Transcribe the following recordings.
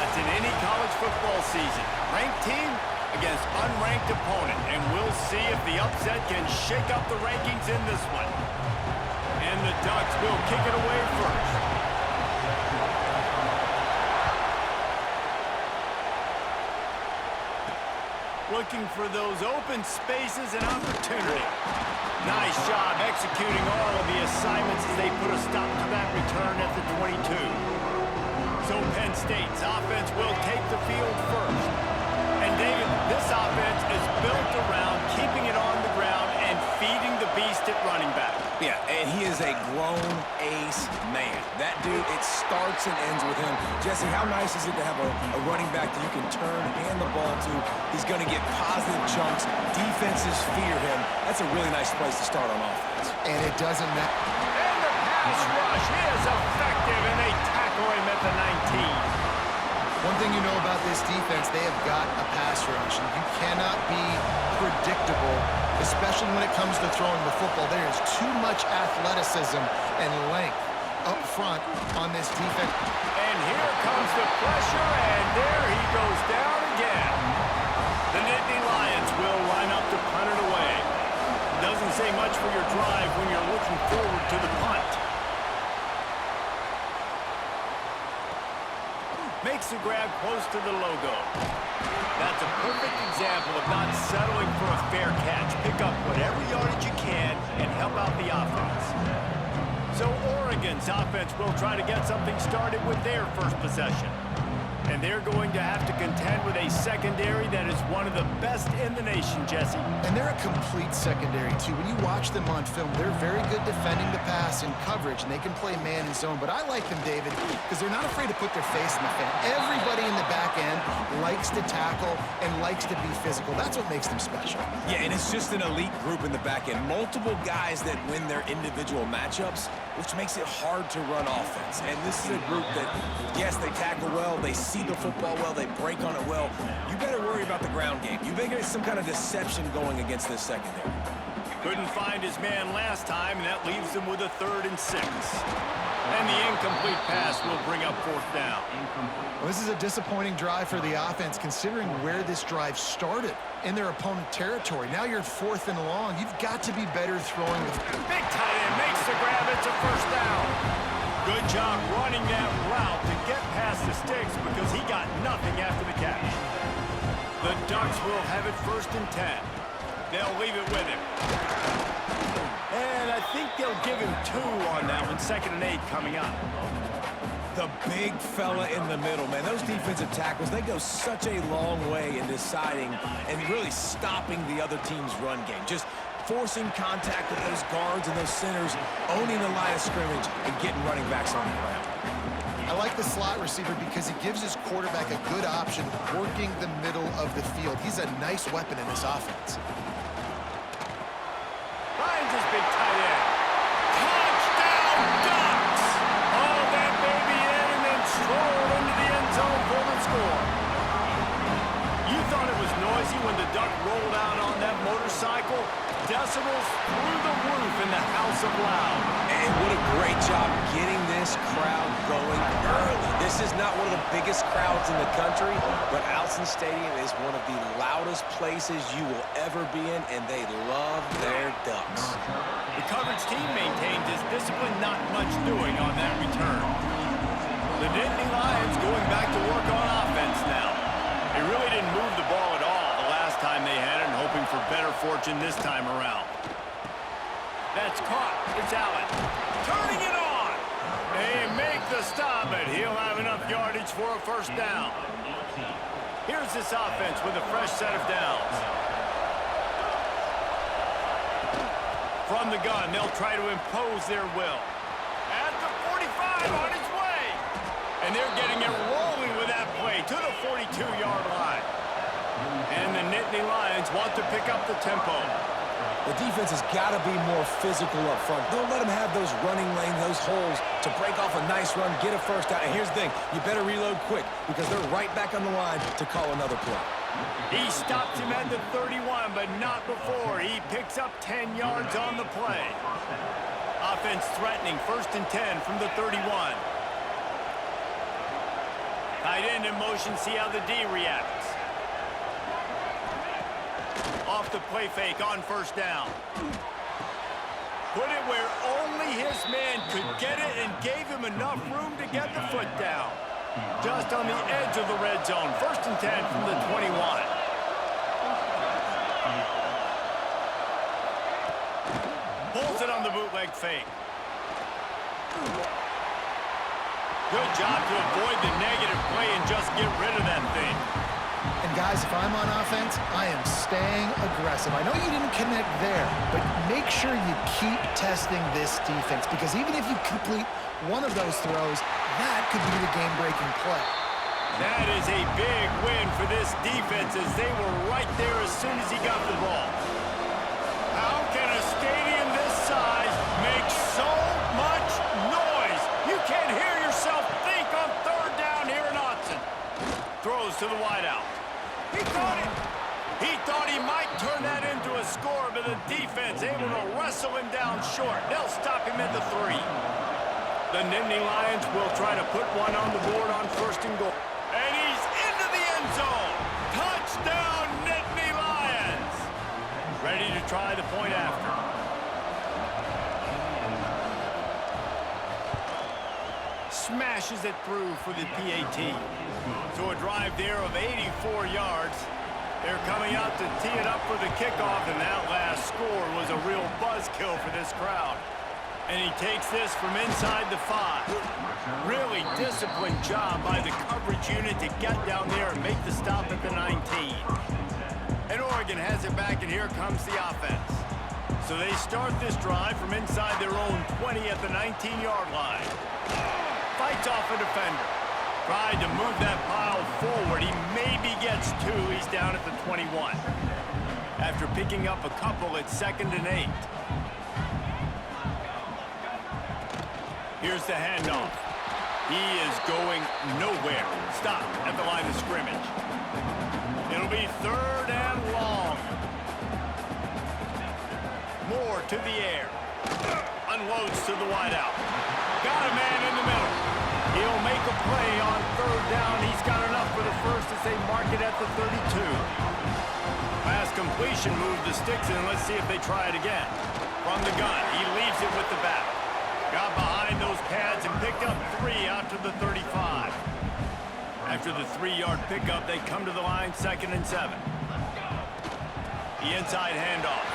spots in any college football season. Ranked team against unranked opponent, and we'll see if the upset can shake up the rankings in this one. And the Ducks will kick it away first. Looking for those open spaces and opportunity. Nice job executing all of the assignments as they put a stop to that return at the 22. So Penn State's offense will take the field first. And David, this offense is built around keeping it on the ground and feeding the beast at running back. Yeah, and he is a grown ace man. That dude, it starts and ends with him. Jesse, how nice is it to have a running back that you can turn and hand the ball to? He's going to get positive chunks. Defenses fear him. That's a really nice place to start on offense. And it doesn't matter. And the pass rush is effective, and they tackle him at the 19. One thing you know about this defense, they have got a pass rush, and you cannot be predictable, especially when it comes to throwing the football. There is too much athleticism and length up front on this defense. And here comes the pressure, and there he goes down again. The Nittany Lions will line up to punt it away. Doesn't say much for your drive when you're looking forward to the punt. Makes the grab close to the logo. That's a perfect example of not settling for a fair catch. Pick up whatever yardage you can and help out the offense. So Oregon's offense will try to get something started with their first possession. And they're going to have to contend with a secondary that is one of the best in the nation, Jesse. And they're a complete secondary, too. When you watch them on film, they're very good defending the pass and coverage, and they can play man and zone. But I like them, David, because they're not afraid to put their face in the fan. Everybody in the back end likes to tackle and likes to be physical. That's what makes them special. Yeah, and it's just an elite group in the back end. Multiple guys that win their individual matchups, which makes it hard to run offense. And this is a group that, yes, they tackle well, they see the football well, they break on it well. You better worry about the ground game. You better get some kind of deception going against this secondary. Couldn't find his man last time, and that leaves him with a 3rd and 6. And the incomplete pass will bring up 4th down. Well, this is a disappointing drive for the offense, considering where this drive started in their opponent territory. Now you're at 4th and long. You've got to be better throwing the... Big tight end makes the grab. It's a 1st down. Good job running that route to get past the sticks because he got nothing after the catch. The Ducks will have it 1st and 10. They'll leave it with him. And I think they'll give him 2 on that one. 2nd and 8 coming up. The big fella in the middle, man. Those defensive tackles, they go such a long way in deciding and really stopping the other team's run game. Just forcing contact with those guards and those centers, owning the line of scrimmage, and getting running backs on the ground. I like the slot receiver because he gives his quarterback a good option working the middle of the field. He's a nice weapon in this offense. Finds his big tight end. Touchdown, Ducks! Oh, that baby in and then strolled into the end zone for the score. You thought it was noisy when the Duck rolled out on that motorcycle? Decibels through the roof in the House of Loud. And what a great job getting this crowd going early. This is not one of the biggest crowds in the country, but Alson Stadium is one of the loudest places you will ever be in, and they love their Ducks. The coverage team maintained his discipline, not much doing on that return. The Nittany Lions going back to work on offense now. They really didn't move the ball at all the last time they had it, and hoping for better fortune this time around. That's caught. It's Allen. Turning it on. They make the stop, but he'll have enough yardage for a 1st down. Here's this offense with a fresh set of downs. From the gun, they'll try to impose their will. At the 45 on its way. And they're getting it rolling with that play to the 42-yard line. And the Nittany Lions want to pick up the tempo. The defense has got to be more physical up front. Don't let them have those running lanes, those holes to break off a nice run, get a 1st down. And here's the thing, you better reload quick because they're right back on the line to call another play. He stops him at the 31, but not before. He picks up 10 yards on the play. Offense threatening, 1st and 10 from the 31. Tight end in motion, see how the D reacts. Off the play fake on first down. Put it where only his man could get it and gave him enough room to get the foot down. Just on the edge of the red zone. 1st and 10 from the 21. Pulls it on the bootleg fake. Good job to avoid the negative play and just get rid of that thing. And guys, if I'm on offense, I am staying aggressive. I know you didn't connect there, but make sure you keep testing this defense, because even if you complete one of those throws, that could be the game-breaking play. That is a big win for this defense, as they were right there as soon as he got the ball. How can a stadium this size make so much noise? You can't hear yourself think on 3rd down here in Autzen. Throws to the wideout. He caught it. He thought he might turn that into a score, but the defense able to wrestle him down short. They'll stop him at the 3. The Nittany Lions will try to put one on the board on 1st and goal. And he's into the end zone. Touchdown, Nittany Lions. Ready to try the point after. Smashes it through for the PAT. So a drive there of 84 yards. They're coming out to tee it up for the kickoff, and that last score was a real buzzkill for this crowd. And he takes this from inside the 5. Really disciplined job by the coverage unit to get down there and make the stop at the 19. And Oregon has it back, and here comes the offense. So they start this drive from inside their own 20 at the 19-yard line. Fights off a defender. Tried to move that pile forward. He maybe gets 2. He's down at the 21. After picking up a couple at 2nd and 8. Here's the handoff. He is going nowhere. Stop at the line of scrimmage. It'll be 3rd and long. Moore to the air. Unloads to the wideout. Got a man in the middle. He'll make a play on 3rd down. He's got enough for the 1st as they mark it at the 32. Pass completion, move the sticks in. Let's see if they try it again. From the gun, he leaves it with the back. Got behind those pads and picked up 3 out to the 35. After the 3-yard pickup, they come to the line 2nd and 7. The inside handoff.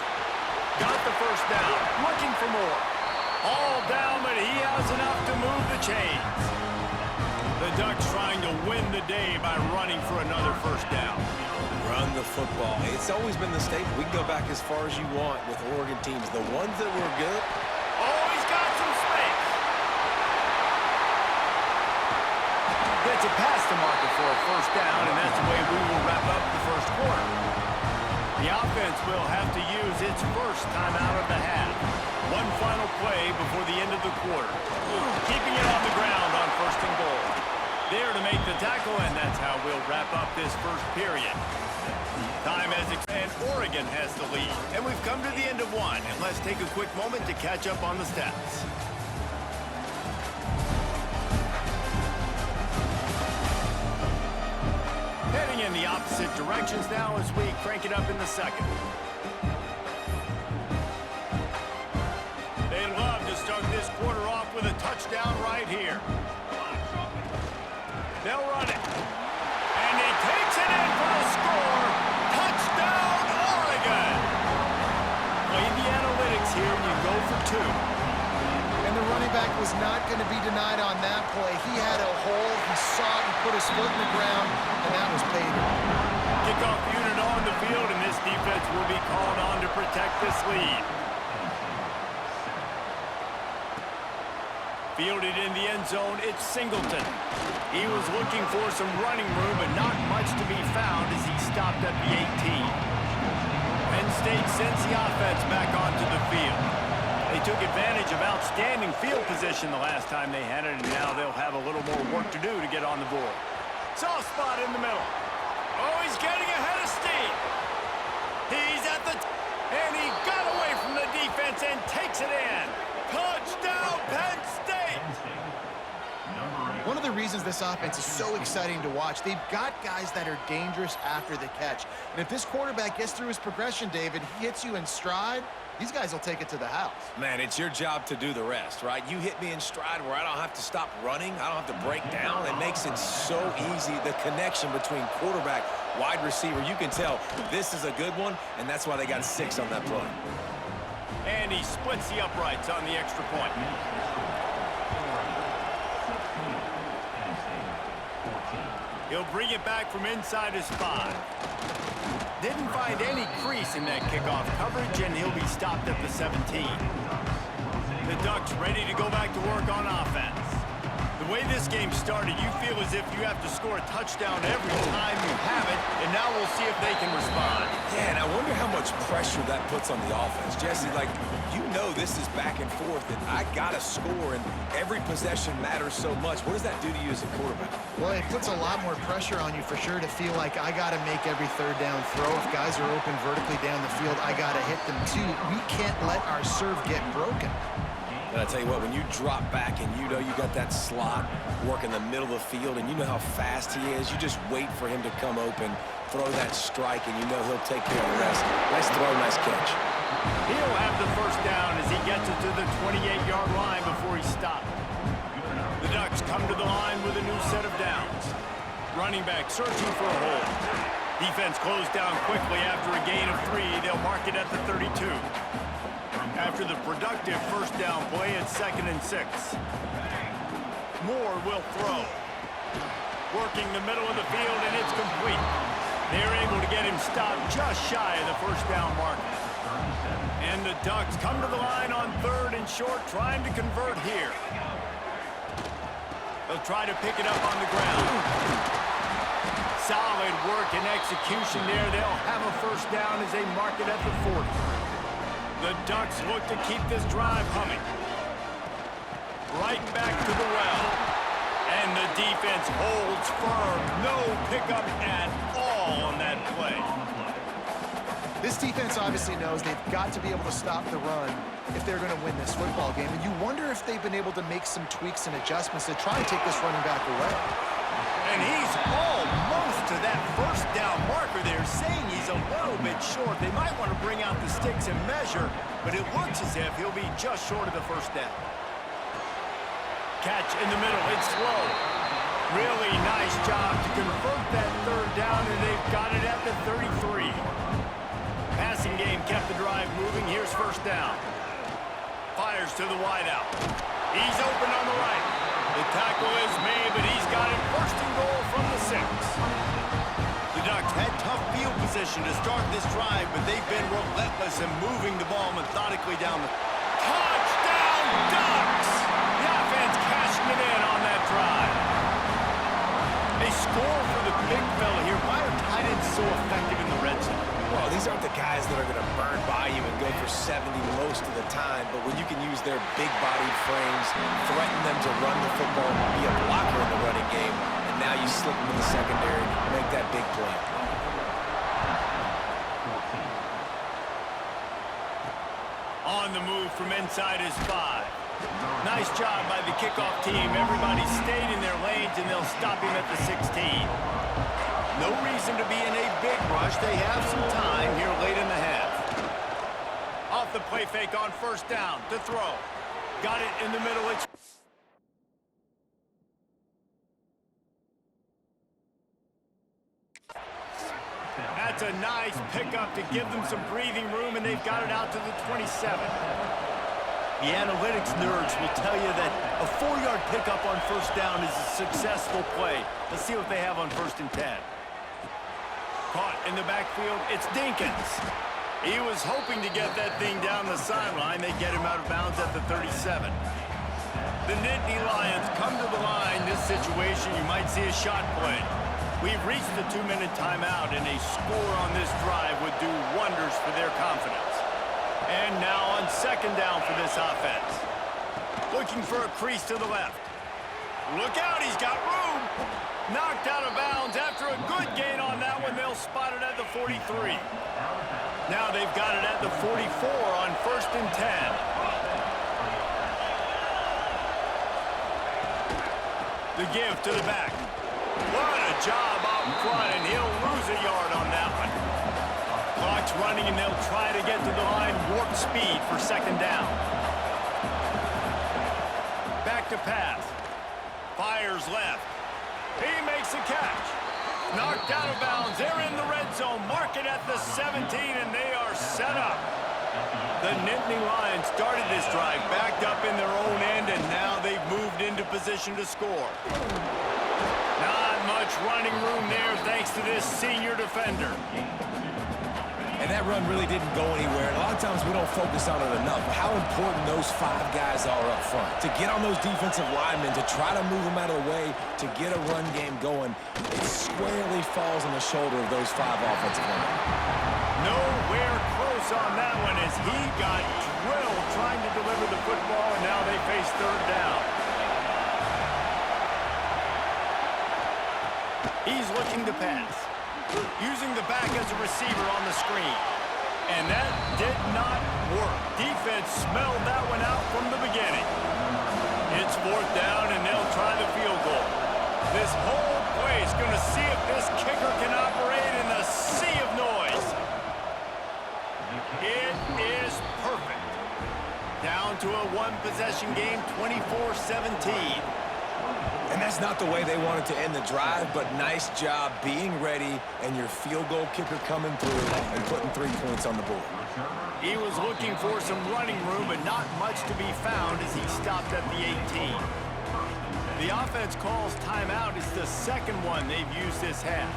Got the 1st down. Looking for more. All down, but he has enough to move the chains. The Ducks trying to win the day by running for another 1st down. Run the football. It's always been the staple. We can go back as far as you want with Oregon teams. The ones that were good. Oh, he's got some space. Gets it past the marker for a 1st down, and that's the way we will wrap up the 1st quarter. The offense will have to use its 1st timeout of the half. One final play before the end of the quarter. Keeping it on the ground on 1st and goal. There to make the tackle, and that's how we'll wrap up this 1st period. Time has and Oregon has the lead. And we've come to the end of one, and let's take a quick moment to catch up on the stats. Heading in the opposite directions now as we crank it up in the 2nd. They love to start this quarter off with a touchdown right here. They'll run it. And he takes it in for the score. Touchdown, Oregon. Play the analytics here, and you go for 2. And the running back was not going to be denied on that play. He had a hole. He saw it. He put his foot in the ground, and that was paid. Kickoff unit on the field, and this defense will be called on to protect this lead. Fielded in the end zone, it's Singleton. He was looking for some running room, but not much to be found as he stopped at the 18. Penn State sends the offense back onto the field. They took advantage of outstanding field position the last time they had it, and now they'll have a little more work to do to get on the board. Soft spot in the middle. Oh, he's getting ahead of steam. He's at the... and he got away from the defense and takes it in. Touchdown, Penn State! One of the reasons this offense is so exciting to watch, they've got guys that are dangerous after the catch. And if this quarterback gets through his progression, David, he hits you in stride, these guys will take it to the house. Man, it's your job to do the rest, right? You hit me in stride where I don't have to stop running. I don't have to break down. It makes it so easy, the connection between quarterback, wide receiver. You can tell this is a good one, and that's why they got 6 on that play. And he splits the uprights on the extra point. He'll bring it back from inside his 5. Didn't find any crease in that kickoff coverage, and he'll be stopped at the 17. The Ducks ready to go back to work on offense. The way this game started, you feel as if you have to score a touchdown every time you have it, and now we'll see if they can respond. Yeah, and I wonder how much pressure that puts on the offense. Jesse, like, you know this is back and forth, and I got to score, and every possession matters so much. What does that do to you as a quarterback? Well, it puts a lot more pressure on you for sure to feel like I got to make every third down throw. If guys are open vertically down the field, I got to hit them too. We can't let our serve get broken. And I tell you what, when you drop back and you know you got that slot work in the middle of the field and you know how fast he is, you just wait for him to come open, throw that strike, and you know he'll take care of the rest. Nice throw, nice catch. He'll have the first down as he gets it to the 28-yard line before he stopped. The Ducks come to the line with a new set of downs. Running back searching for a hole. Defense closed down quickly after a gain of 3. They'll mark it at the 32. After the productive first down play, it's 2nd and 6. Moore will throw. Working the middle of the field, and it's complete. They're able to get him stopped just shy of the first down marker. And the Ducks come to the line on 3rd and short, trying to convert here. They'll try to pick it up on the ground. Solid work and execution there. They'll have a first down as they mark it at the 40. The Ducks look to keep this drive humming. Right back to the well. And the defense holds firm. No pickup at all on that play. This defense obviously knows they've got to be able to stop the run if they're going to win this football game. And you wonder if they've been able to make some tweaks and adjustments to try and take this running back away. And he's almost to that first down marker there, saying he's a little bit short. They might want to bring out the sticks and measure, but it looks as if he'll be just short of the first down. Catch in the middle, it's slow. Really nice job to convert that 3rd down, and they've got it at the 33. Passing game kept the drive moving. Here's first down. Fires to the wideout. He's open on the right. The tackle is made, but he's got it 1st and goal from the 6. The Ducks had tough field position to start this drive, but they've been relentless in moving the ball methodically down the... Touchdown, Ducks! The offense cashing it in on that drive. They score for the big fella here. Why are tight ends so effective in the red zone? Well, these aren't the guys that are going to burn by you and go for 70 most of the time, but when you can use their big-bodied frames, threaten them to run the football, be a blocker in the running game, and now you slip them in the secondary, make that big play. On the move from inside his 5. Nice job by the kickoff team. Everybody stayed in their lanes, and they'll stop him at the 16. No reason to be in a big rush. They have some time here late in the half. Off the play fake on first down to throw. Got it in the middle. It's That's a nice pickup to give them some breathing room, and they've got it out to the 27. The analytics nerds will tell you that a 4-yard pickup on first down is a successful play. Let's see what they have on 1st and 10. Caught in the backfield, it's Dinkins. He was hoping to get that thing down the sideline. They get him out of bounds at the 37. The Nittany Lions come to the line. This situation, you might see a shot play. We've reached the 2-minute timeout, and a score on this drive would do wonders for their confidence. And now on 2nd down for this offense. Looking for a crease to the left. Look out, he's got room. Knocked out of bounds after a good gain on that one. They'll spot it at the 43. Now they've got it at the 44 on 1st and 10. The give to the back. What a job up front, and he'll lose a yard on that one. Clock's running, and they'll try to get to the line warp speed for second down. Back to pass. Fires left. He makes the catch. Knocked out of bounds. They're in the red zone. Mark it at the 17, and they are set up. The Nittany Lions started this drive backed up in their own end, and now they've moved into position to score. Not much running room there thanks to this senior defender. And that run really didn't go anywhere. And a lot of times we don't focus on it enough. How important those 5 guys are up front. To get on those defensive linemen, to try to move them out of the way, to get a run game going, it squarely falls on the shoulder of those 5 offensive linemen. Nowhere close on that one as he got drilled trying to deliver the football, and now they face third down. He's looking to pass. Using the back as a receiver on the screen. And that did not work. Defense smelled that one out from the beginning. It's fourth down, and they'll try the field goal. This whole play is going to see if this kicker can operate in the sea of noise. It is perfect. Down to a one-possession game, 24-17. And that's not the way they wanted to end the drive, but nice job being ready and your field goal kicker coming through and putting 3 points on the board. He was looking for some running room, but not much to be found as he stopped at the 18. The offense calls timeout. It's the second one they've used this half.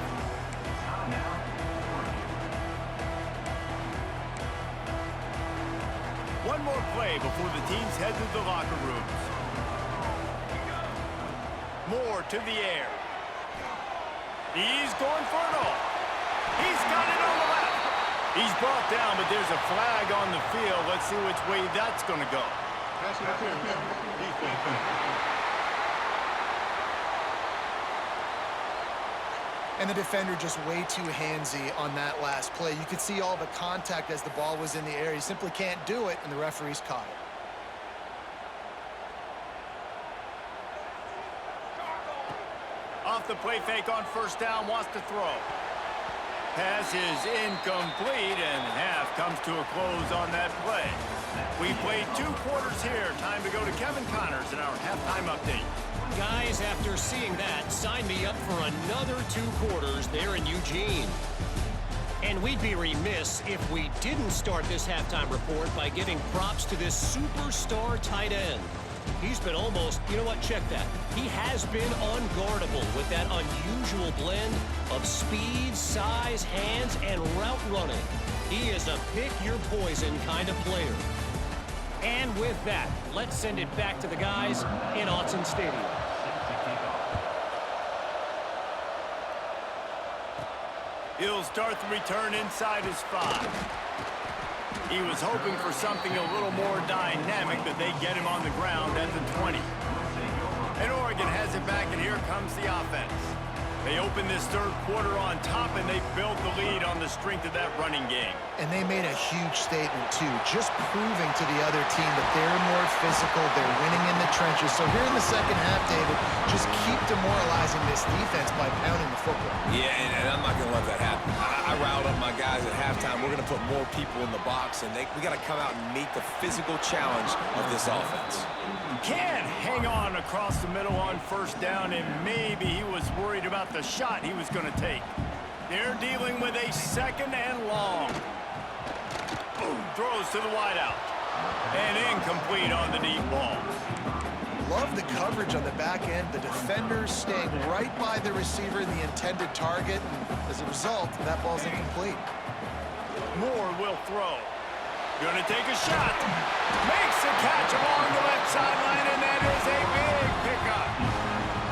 One more play before the teams head to the locker rooms. Moore to the air. He's going for it all. He's got it on the left. He's brought down, but there's a flag on the field. Let's see which way that's going to go. And the defender just way too handsy on that last play. You could see all the contact as the ball was in the air. He simply can't do it, and the referee's caught it. Off the play fake on first down, wants to throw. Pass is incomplete, and half comes to a close on that play. We've played 2 quarters here. Time to go to Kevin Connors in our halftime update. Guys, after seeing that, sign me up for another 2 quarters there in Eugene. And we'd be remiss if we didn't start this halftime report by giving props to this superstar tight end. He's been almost, you know what, check that. He has been unguardable with that unusual blend of speed, size, hands, and route running. He is a pick-your-poison kind of player. And with that, let's send it back to the guys in Autzen Stadium. He'll start the return inside his 5. He was hoping for something a little more dynamic, but they get him on the ground at the 20. And Oregon has it back, and here comes the offense. They open this third quarter on top, and they built the lead on the strength of that running game. And they made a huge statement, too, just proving to the other team that they're more physical, they're winning in the trenches. So here in the second half, David, just keep demoralizing this defense by pounding the football. Yeah, and I'm not going to let that happen. I riled up my guys at halftime. We're going to put more people in the box, and we got to come out and meet the physical challenge of this offense. Can't hang on across the middle on first down, and maybe he was worried about the shot he was going to take. They're dealing with a second and long. Throws to the wideout. And incomplete on the deep ball. Love the coverage on the back end. The defenders staying right by the receiver, the intended target. And as a result, that ball's incomplete. Moore will throw. Gonna take a shot. Makes a catch along the left sideline, and that is a big pickup.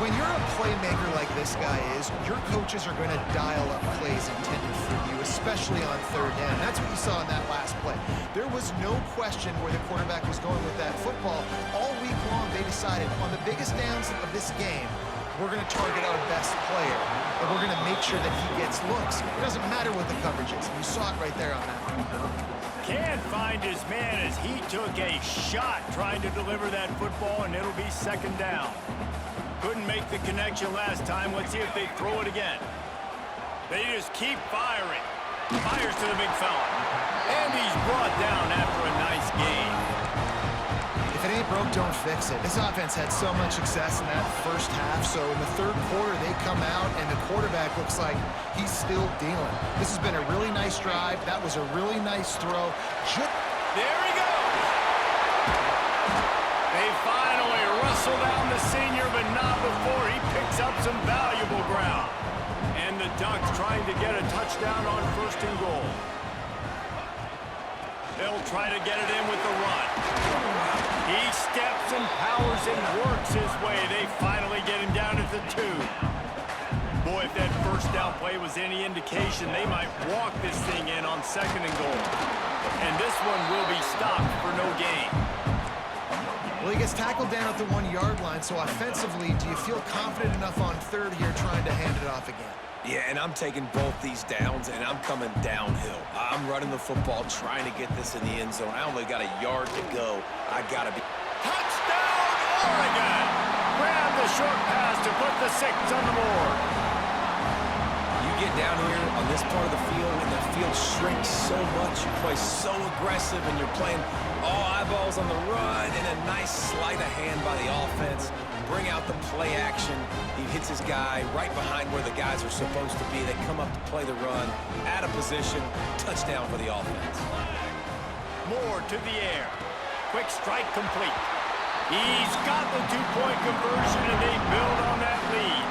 When you're a playmaker like this guy is, your coaches are going to dial up plays intended for you, especially on third down. That's what you saw in that last play. There was no question where the quarterback was going with that football. All week long, they decided on the biggest downs of this game, we're going to target our best player, and we're going to make sure that he gets looks. It doesn't matter what the coverage is. You saw it right there on that one. Can't find his man as he took a shot trying to deliver that football, and it'll be second down. Couldn't make the connection last time. Let's see if they throw it again. They just keep firing. Fires to the big fella. And he's brought down after a nice gain. If it ain't broke, don't fix it. This offense had so much success in that first half, so in the third quarter, they come out, and the quarterback looks like he's still dealing. This has been a really nice drive. That was a really nice throw. There he goes. They finally wrestle down the senior, but not before he picks up some valuable ground. And the Ducks trying to get a touchdown on 1st and goal. They'll try to get it in with the run. He steps and powers and works his way. They finally get him down at the 2. Boy, if that first down play was any indication, they might walk this thing in on 2nd and goal. And this one will be stopped for no gain. Well, he gets tackled down at the 1-yard line, so offensively, do you feel confident enough on 3rd here trying to hand it off again? Yeah, and I'm taking both these downs, and I'm coming downhill. I'm running the football, trying to get this in the end zone. I only got a yard to go. I got to be... Touchdown, Oregon! Grab the short pass to put the 6 on the board. You get down here on this part of the field, and the field shrinks so much. You play so aggressive, and you're playing all eyeballs on the run, and a nice sleight of hand by the offense. Bring out the play action. He hits his guy right behind where the guys are supposed to be. They come up to play the run, out of position, touchdown for the offense. Moore to the air. Quick strike complete. He's got the 2-point conversion, and they build on that lead.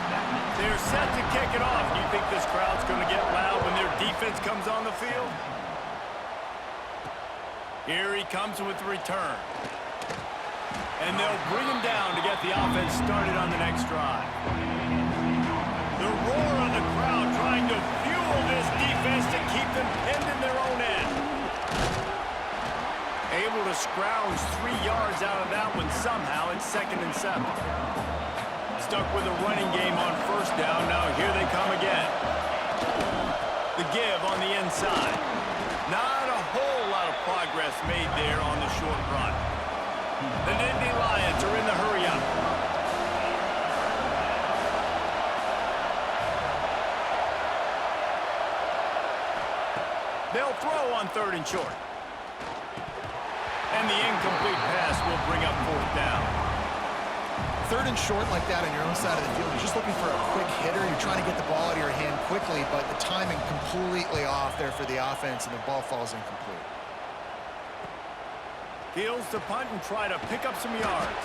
They're set to kick it off. Do you think this crowd's going to get loud when their defense comes on the field? Here he comes with the return. And they'll bring him down to get the offense started on the next drive. The roar of the crowd trying to fuel this defense to keep them pinned in their own end. Able to scrounge 3 yards out of that one somehow. It's 2nd and 7. Stuck with a running game on 1st down. Now here they come again. The give on the inside. Not a whole lot of progress made there on the short run. The Nittany Lions are in the hurry-up. They'll throw on 3rd and short. And the incomplete pass will bring up 4th down. 3rd and short like that on your own side of the field, you're just looking for a quick hitter. You're trying to get the ball out of your hand quickly, but the timing completely off there for the offense, and the ball falls incomplete. Fields to punt and try to pick up some yards.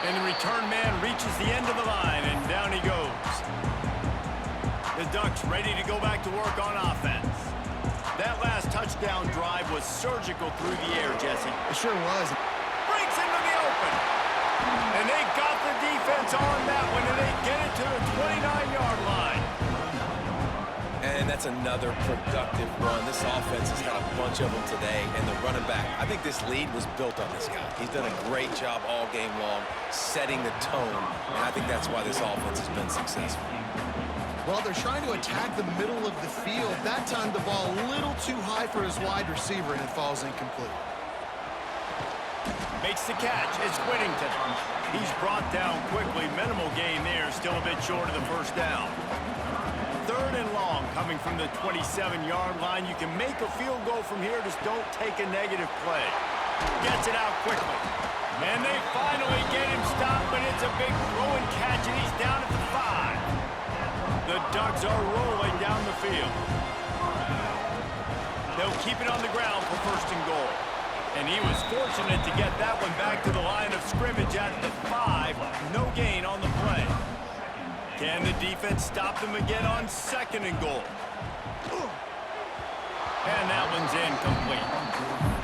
And the return man reaches the end of the line, and down he goes. The Ducks ready to go back to work on offense. That last touchdown drive was surgical through the air, Jesse. It sure was. Breaks into the open. And they got the defense on that one, and they get it to the 29-yard line. And that's another productive run. This offense has had a bunch of them today, and the running back, I think this lead was built on this guy. He's done a great job all game long, setting the tone, and I think that's why this offense has been successful. Well, they're trying to attack the middle of the field. That time the ball a little too high for his wide receiver, and it falls incomplete. Makes the catch. It's Whittington. He's brought down quickly. Minimal gain there. Still a bit short of the 1st down. 3rd and long coming from the 27-yard line. You can make a field goal from here. Just don't take a negative play. Gets it out quickly. And they finally get him stopped, but it's a big throw and catch, and he's down at the 5. The Ducks are rolling down the field. They'll keep it on the ground for 1st and goal. And he was fortunate to get that one back to the line of scrimmage at the 5. No gain on the play. Can the defense stop them again on 2nd and goal? And that one's incomplete.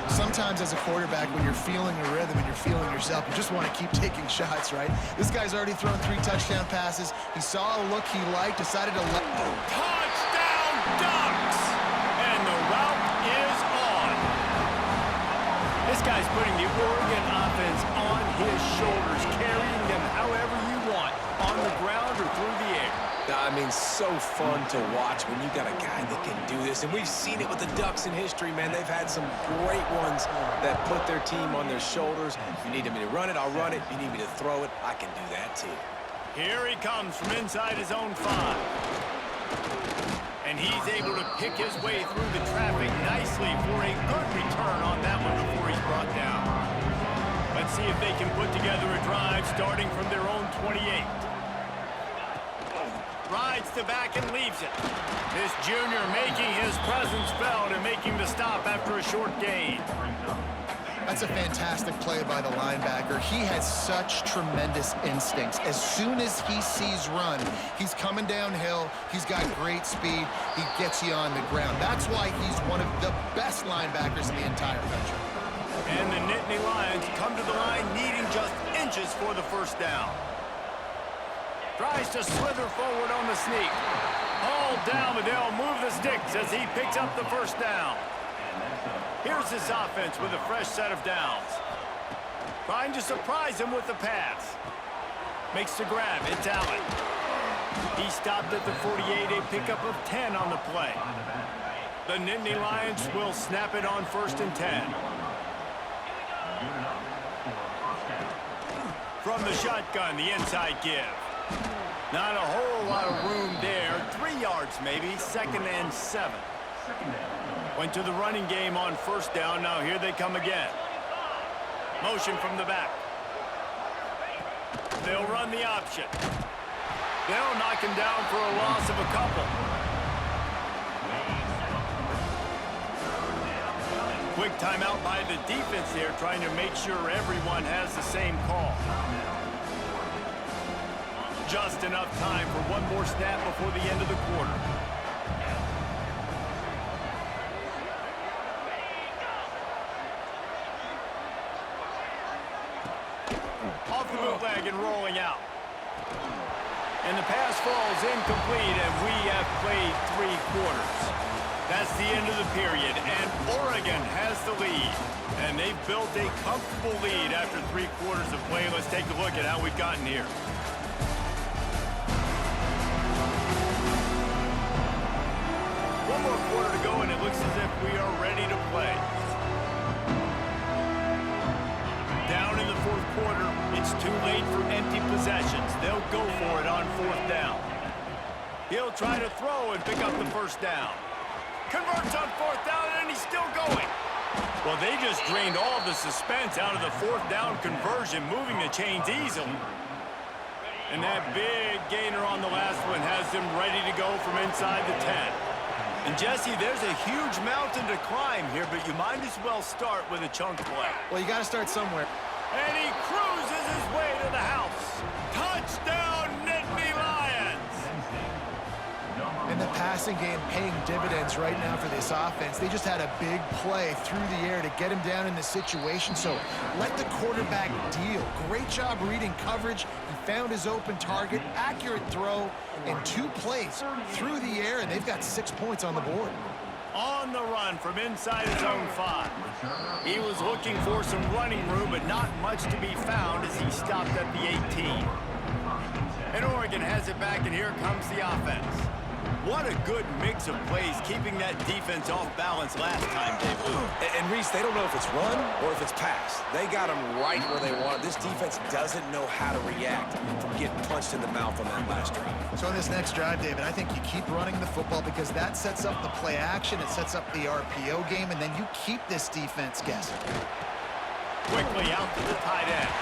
Sometimes as a quarterback, when you're feeling the rhythm and you're feeling yourself, you just want to keep taking shots, right? This guy's already thrown 3 touchdown passes. He saw a look he liked, decided to let... Touchdown, Ducks! And the route is on. This guy's putting the Oregon offense on his shoulders, carrying them however you want, on the ground or through the air. I mean, so fun to watch when you got a guy that can do this. And we've seen it with the Ducks in history, man. They've had some great ones that put their team on their shoulders. If you need me to run it, I'll run it. If you need me to throw it, I can do that too. Here he comes from inside his own 5. And he's able to pick his way through the traffic nicely for a good return on that one before he's brought down. Let's see if they can put together a drive starting from their own 28. Rides the back and leaves it. This junior making his presence felt and making the stop after a short gain. That's a fantastic play by the linebacker. He has such tremendous instincts. As soon as he sees run, he's coming downhill. He's got great speed. He gets you on the ground. That's why he's one of the best linebackers in the entire country. And the Nittany Lions come to the line needing just inches for the first down. Tries to slither forward on the sneak. Hauled down, but they'll move the sticks as he picks up the first down. Here's this offense with a fresh set of downs. Trying to surprise him with the pass. Makes the grab. It's Allen. He stopped at the 48, a pickup of 10 on the play. The Nittany Lions will snap it on 1st and 10. From the shotgun, the inside give. Not a whole lot of room there. 3 yards maybe, 2nd and 7. Went to the running game on 1st down. Now here they come again. Motion from the back. They'll run the option. They'll knock him down for a loss of a couple. Quick timeout by the defense there, trying to make sure everyone has the same call. Just enough time for one more snap before the end of the quarter. Off the bootleg and rolling out. And the pass falls incomplete, and we have played 3 quarters. That's the end of the period, and Oregon has the lead. And they've built a comfortable lead after 3 quarters of play. Let's take a look at how we've gotten here. One more quarter to go, and it looks as if we are ready to play. Down in the 4th quarter, it's too late for empty possessions. They'll go for it on 4th down. He'll try to throw and pick up the first down. Converts on 4th down, and he's still going. Well, they just drained all the suspense out of the 4th down conversion, moving the chains easily. And that big gainer on the last one has them ready to go from inside the 10. And Jesse, there's a huge mountain to climb here, but you might as well start with a chunk play. Well, you got to start somewhere. And he cruises his way to the house. Touchdown, Nittany Lions! And the passing game paying dividends right now for this offense. They just had a big play through the air to get him down in the situation. So let the quarterback deal. Great job reading coverage. He found his open target, accurate throw, and 2 plays through the air, and they've got 6 points on the board. On the run from inside his own 5. He was looking for some running room, but not much to be found as he stopped at the 18. And Oregon has it back, and here comes the offense. What a good mix of plays, keeping that defense off balance last time, Dave. And Reese, they don't know if it's run or if it's pass. They got them right where they want. This defense doesn't know how to react from getting punched in the mouth on that last drive. So on this next drive, David, I think you keep running the football because that sets up the play action, it sets up the RPO game, and then you keep this defense guessing. Quickly out to the tight end.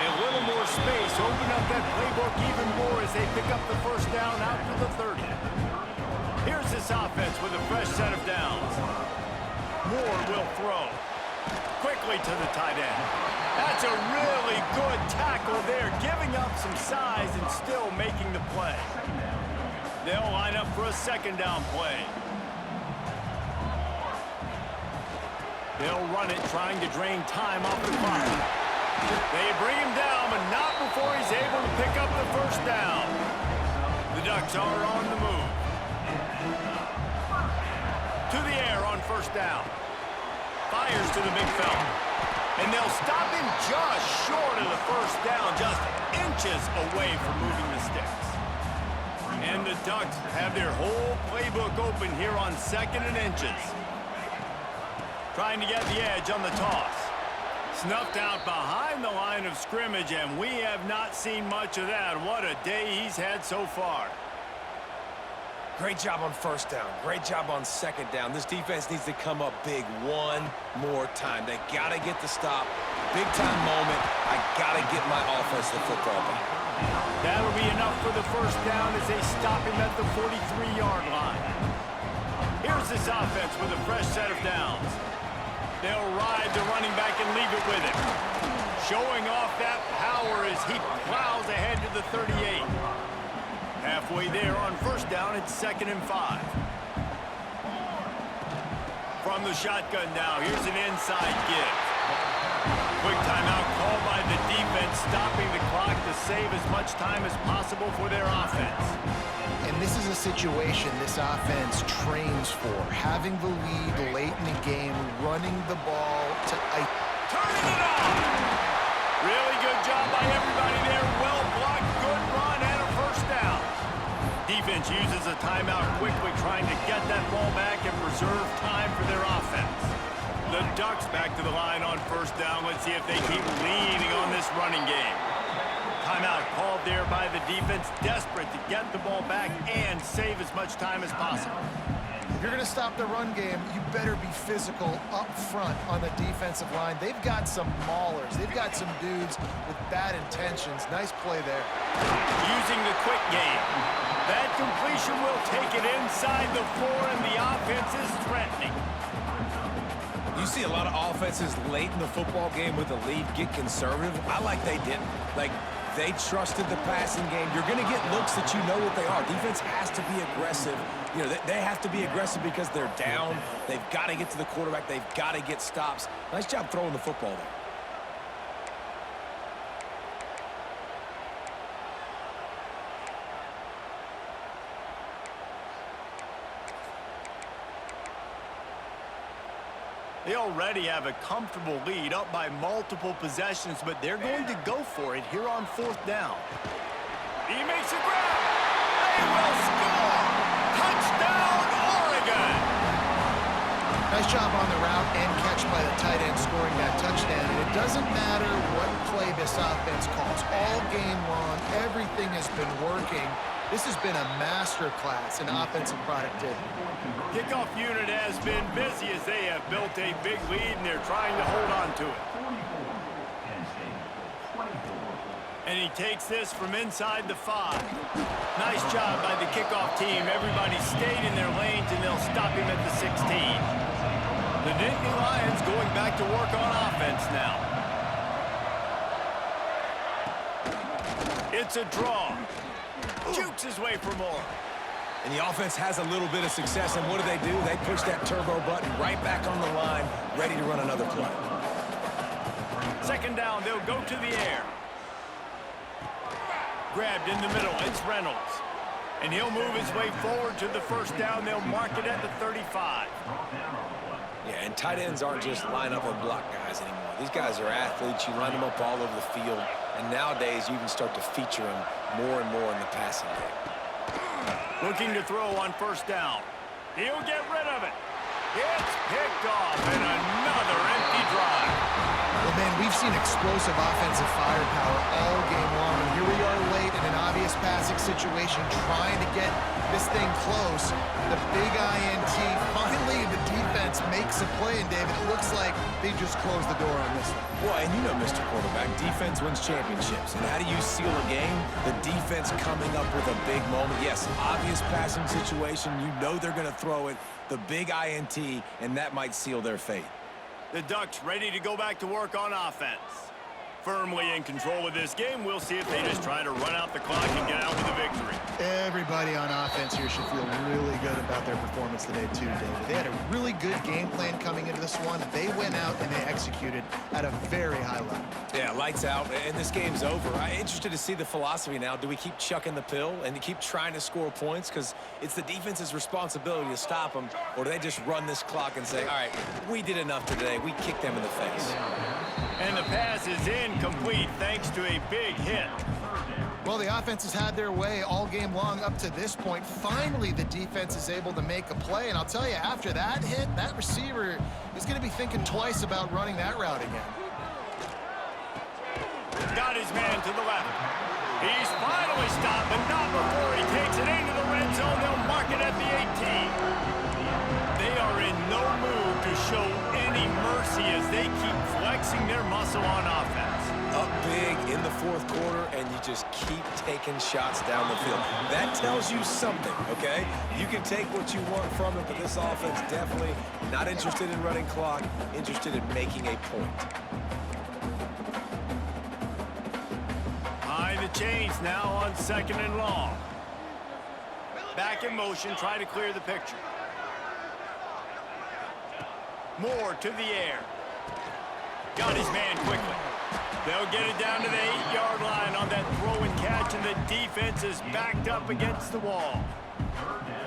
A little more space, open up that playbook even more as they pick up the first down out to the 30. Here's this offense with a fresh set of downs. Moore will throw. Quickly to the tight end. That's a really good tackle there, giving up some size and still making the play. They'll line up for a 2nd down play. They'll run it, trying to drain time off the clock. They bring him down, but not before he's able to pick up the first down. The Ducks are on the move. To the air on 1st down. Fires to the big fella. And they'll stop him just short of the first down, just inches away from moving the sticks. And the Ducks have their whole playbook open here on 2nd and inches. Trying to get the edge on the toss. Snuffed out behind the line of scrimmage, and we have not seen much of that. What a day he's had so far. Great job on first down. Great job on second down. This defense needs to come up big one more time. They got to get the stop. Big time moment. I got to get my offense the football back. That'll be enough for the first down as they stop him at the 43-yard line. Here's this offense with a fresh set of downs. They'll ride the running back and leave it with him. Showing off that power as he plows ahead to the 38. Halfway there on first down, it's 2nd and 5. From the shotgun now, here's an inside give. Quick timeout called by the defense, stopping the clock to save as much time as possible for their offense. And this is a situation this offense trains for. Having the lead late in the game, running the ball to turning it on! Really good job by everybody there. Well blocked, good run, and a first down. Defense uses a timeout quickly, trying to get that ball back and preserve time for their offense. The Ducks back to the line on first down. Let's see if they keep leaning on this running game. Timeout called there by the defense, desperate to get the ball back and save as much time as possible. If you're going to stop the run game, you better be physical up front on the defensive line. They've got some maulers. They've got some dudes with bad intentions. Nice play there. Using the quick game. That completion will take it inside the 4, and the offense is threatening. You see a lot of offenses late in the football game with the lead get conservative. I like they didn't. Like, they trusted the passing game. You're going to get looks that you know what they are. Defense has to be aggressive. You know, they have to be aggressive because they're down. They've got to get to the quarterback. They've got to get stops. Nice job throwing the football there. They already have a comfortable lead, up by multiple possessions, but they're going to go for it here on 4th down. He makes a grab. They will score. Touchdown, Oregon. Nice job on the route and catch by the tight end scoring that touchdown. And it doesn't matter what play this offense calls. All game long, everything has been working. This has been a masterclass in offensive productivity. Kickoff unit has been busy as they have built a big lead, and they're trying to hold on to it. And he takes this from inside the 5. Nice job by the kickoff team. Everybody stayed in their lanes, and they'll stop him at the 16. The Nittany Lions going back to work on offense now. It's a draw. Jukes his way for more. And the offense has a little bit of success, and what do? They push that turbo button right back on the line, ready to run another play. 2nd down, they'll go to the air. Grabbed in the middle, it's Reynolds. And he'll move his way forward to the first down. They'll mark it at the 35. Yeah, and tight ends aren't just line up and block guys anymore. These guys are athletes. You line them up all over the field, and nowadays you even start to feature them more and more in the passing game. Looking to throw on first down. He'll get rid of it. It's picked off, and another empty drive. Well, man, we've seen explosive offensive firepower all game long, and here we are late in an obvious passing situation trying to get this thing close. The big INT, finally the defense makes a play, and David, it looks like they just closed the door on this one. Well, and you know, Mr. Quarterback, defense wins championships. And how do you seal a game? The defense coming up with a big moment. Yes, obvious passing situation. You know they're going to throw it. The big INT, and that might seal their fate. The Ducks ready to go back to work on offense. Firmly in control of this game. We'll see if they just try to run out the clock and get out with a victory. Everybody on offense here should feel really good about their performance today too, David. They had a really good game plan coming into this one. They went out and they executed at a very high level. Yeah, lights out, and this game's over. I'm interested to see the philosophy now. Do we keep chucking the pill and keep trying to score points? Because it's the defense's responsibility to stop them. Or do they just run this clock and say, all right, we did enough today. We kicked them in the face. And the pass is incomplete thanks to a big hit. Well, the offense has had their way all game long up to this point. Finally, the defense is able to make a play. And I'll tell you, after that hit, that receiver is going to be thinking twice about running that route again. Got his man to the left. He's finally stopped, but not before he takes it into the red zone. They'll mark it at the 18. They are in no mood to show any mercy as they keep flexing their muscle on offense. Up big in the fourth quarter, and you just keep taking shots down the field. That tells you something, okay? You can take what you want from it, but this offense definitely not interested in running clock, interested in making a point. Behind the chains now on 2nd and long. Back in motion, trying to clear the picture. Moore to the air. Got his man quickly. They'll get it down to the 8-yard line on that throw and catch, and the defense is backed up against the wall.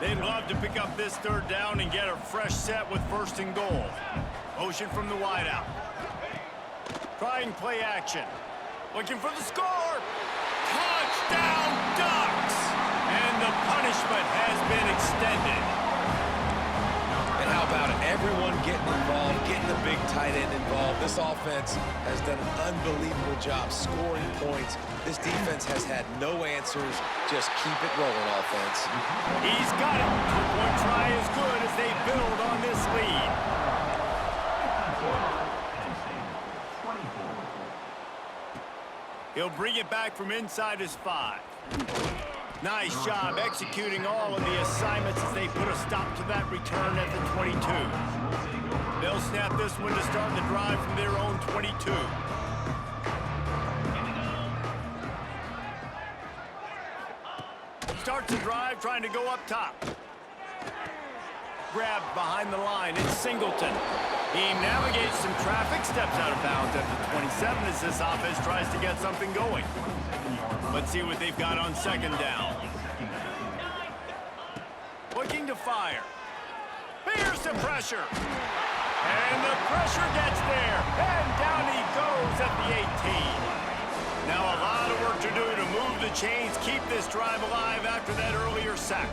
They'd love to pick up this 3rd down and get a fresh set with 1st and goal. Motion from the wideout. Trying play action. Looking for the score. Touchdown Ducks! And the punishment has been extended. And how about it? Everyone getting involved, getting the big tight end involved. This offense has done an unbelievable job scoring points. This defense has had no answers. Just keep it rolling, offense. He's got it. Two-point try is good as they build on this lead. He'll bring it back from inside his 5. Nice job executing all of the assignments as they put a stop to that return at the 22. They'll snap this one to start the drive from their own 22. Starts the drive trying to go up top. Grabbed behind the line. It's Singleton. He navigates some traffic, steps out of bounds at the 27 as this offense tries to get something going. Let's see what they've got on 2nd down. Looking to fire. Here's the pressure. And the pressure gets there. And down he goes at the 18. Now a lot of work to do to move the chains, keep this drive alive after that earlier sack.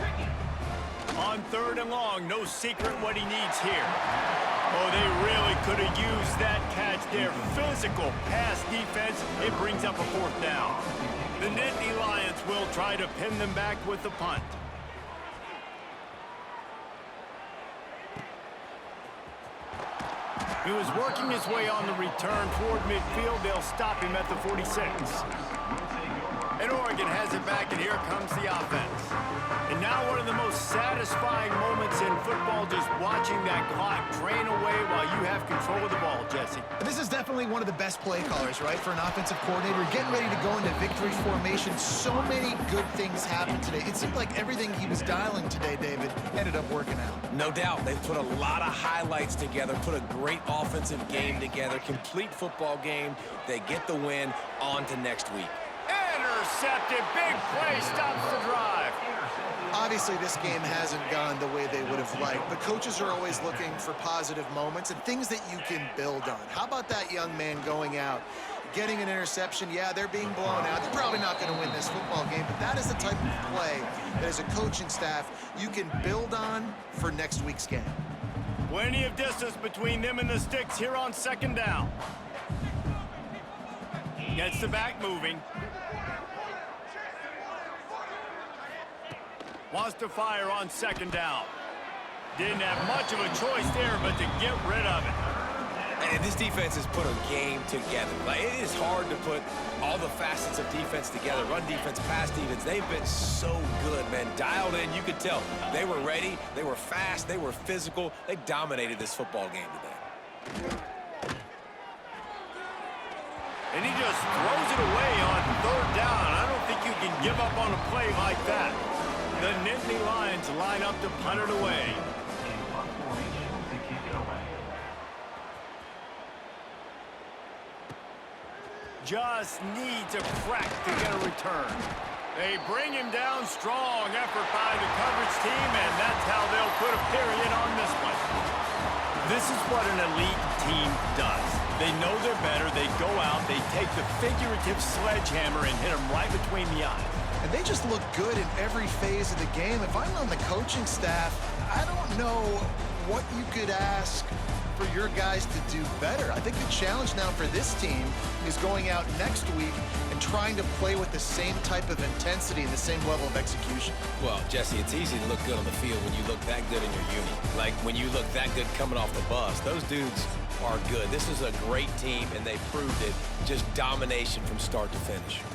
On 3rd and long, no secret what he needs here. Oh, they really could have used that catch there. Physical pass defense. It brings up a 4th down. The Nittany Lions will try to pin them back with the punt. He was working his way on the return toward midfield. They'll stop him at the 46. And Oregon has it back, and here comes the offense. And now one of the most satisfying moments in football, just watching that clock drain away while you have control of the ball, Jesse. This is definitely one of the best play callers, right, for an offensive coordinator. Getting ready to go into victory formation. So many good things happened today. It seemed like everything he was dialing today, David, ended up working out. No doubt. They've put a lot of highlights together, put a great offensive game together, complete football game. They get the win. On to next week. Intercepted. Big play stops the drive. Obviously, this game hasn't gone the way they would have liked, but coaches are always looking for positive moments and things that you can build on. How about that young man going out, getting an interception? Yeah, they're being blown out. They're probably not going to win this football game, but that is the type of play that as a coaching staff you can build on for next week's game. Plenty of distance between them and the sticks here on 2nd down. Gets the back moving. Wants to fire on 2nd down. Didn't have much of a choice there, but to get rid of it. And this defense has put a game together. Like, it is hard to put all the facets of defense together. Run defense, pass defense. They've been so good, man. Dialed in, you could tell. They were ready. They were fast. They were physical. They dominated this football game today. And he just throws it away on 3rd down. I don't think you can give up on a play like that. The Nittany Lions line up to punt it away. Just needs a crack to get a return. They bring him down. Strong effort by the coverage team, and that's how they'll put a period on this one. This is what an elite team does. They know they're better. They go out. They take the figurative sledgehammer and hit them right between the eyes. And they just look good in every phase of the game. If I'm on the coaching staff, I don't know what you could ask for your guys to do better. I think the challenge now for this team is going out next week and trying to play with the same type of intensity and the same level of execution. Well, Jesse, it's easy to look good on the field when you look that good in your uni. Like when you look that good coming off the bus. Those dudes are good. This is a great team, and they proved it. Just domination from start to finish.